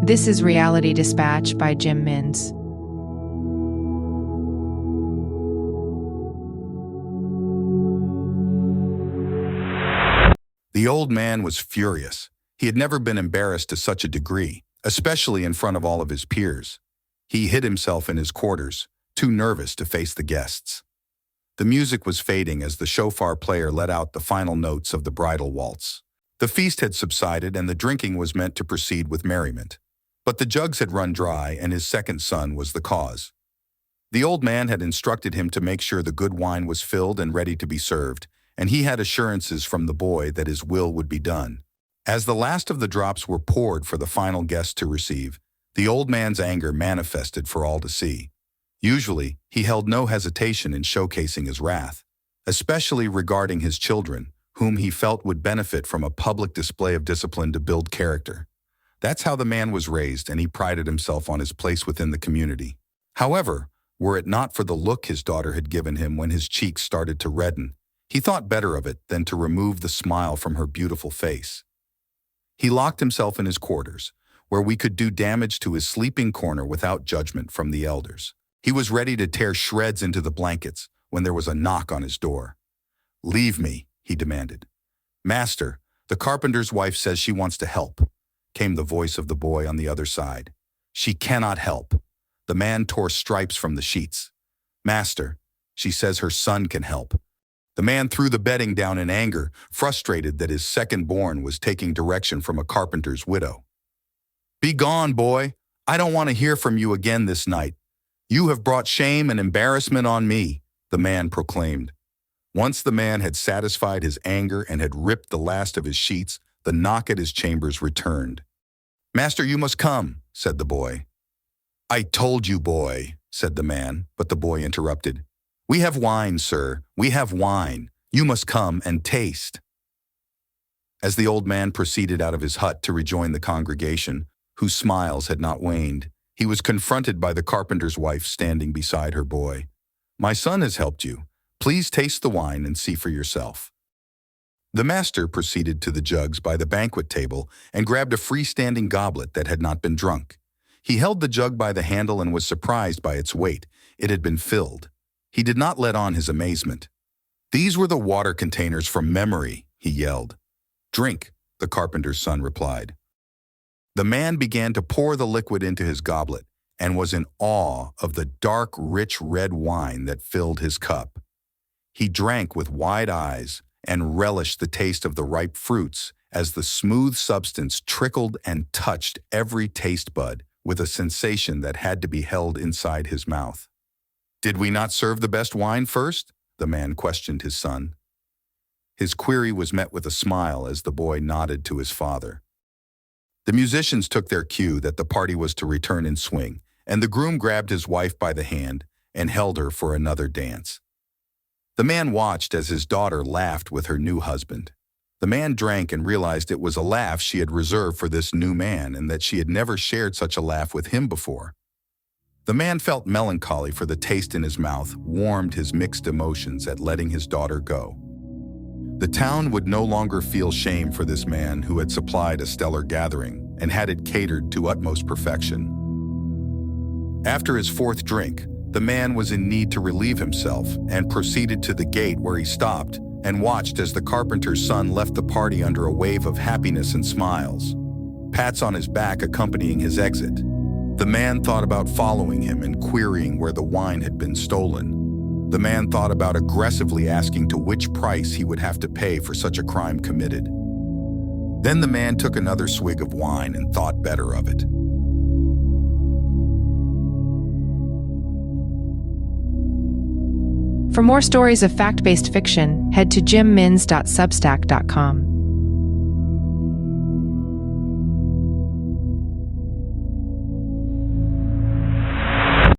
This is Reality Dispatch by Jim Mins. The old man was furious. He had never been embarrassed to such a degree, especially in front of all of his peers. He hid himself in his quarters, too nervous to face the guests. The music was fading as the shofar player let out the final notes of the bridal waltz. The feast had subsided and the drinking was meant to proceed with merriment. But the jugs had run dry and his second son was the cause. The old man had instructed him to make sure the good wine was filled and ready to be served, and he had assurances from the boy that his will would be done. As the last of the drops were poured for the final guest to receive, the old man's anger manifested for all to see. Usually, he held no hesitation in showcasing his wrath, especially regarding his children, whom he felt would benefit from a public display of discipline to build character. That's how the man was raised, and he prided himself on his place within the community. However, were it not for the look his daughter had given him when his cheeks started to redden, he thought better of it than to remove the smile from her beautiful face. He locked himself in his quarters, where we could do damage to his sleeping corner without judgment from the elders. He was ready to tear shreds into the blankets when there was a knock on his door. "Leave me," he demanded. "Master, the carpenter's wife says she wants to help," came the voice of the boy on the other side. "She cannot help." The man tore stripes from the sheets. "Master, she says her son can help." The man threw the bedding down in anger, frustrated that his second-born was taking direction from a carpenter's widow. "Be gone, boy. I don't want to hear from you again this night. You have brought shame and embarrassment on me," the man proclaimed. Once the man had satisfied his anger and had ripped the last of his sheets, the knock at his chambers returned. "Master, you must come," said the boy. "I told you, boy," said the man, but the boy interrupted. "We have wine, sir. We have wine. You must come and taste." As the old man proceeded out of his hut to rejoin the congregation, whose smiles had not waned, he was confronted by the carpenter's wife standing beside her boy. "My son has helped you. Please taste the wine and see for yourself." The master proceeded to the jugs by the banquet table and grabbed a freestanding goblet that had not been drunk. He held the jug by the handle and was surprised by its weight. It had been filled. He did not let on his amazement. "These were the water containers from memory," he yelled. "Drink," the carpenter's son replied. The man began to pour the liquid into his goblet and was in awe of the dark, rich red wine that filled his cup. He drank with wide eyes and relished the taste of the ripe fruits as the smooth substance trickled and touched every taste bud with a sensation that had to be held inside his mouth. "Did we not serve the best wine first?" the man questioned his son. His query was met with a smile as the boy nodded to his father. The musicians took their cue that the party was to return in swing, and the groom grabbed his wife by the hand and held her for another dance. The man watched as his daughter laughed with her new husband. The man drank and realized it was a laugh she had reserved for this new man and that she had never shared such a laugh with him before. The man felt melancholy, for the taste in his mouth warmed his mixed emotions at letting his daughter go. The town would no longer feel shame for this man who had supplied a stellar gathering and had it catered to utmost perfection. After his fourth drink, the man was in need to relieve himself and proceeded to the gate, where he stopped and watched as the carpenter's son left the party under a wave of happiness and smiles, pats on his back accompanying his exit. The man thought about following him and querying where the wine had been stolen. The man thought about aggressively asking to which price he would have to pay for such a crime committed. Then the man took another swig of wine and thought better of it. For more stories of fact-based fiction, head to jimmins.substack.com.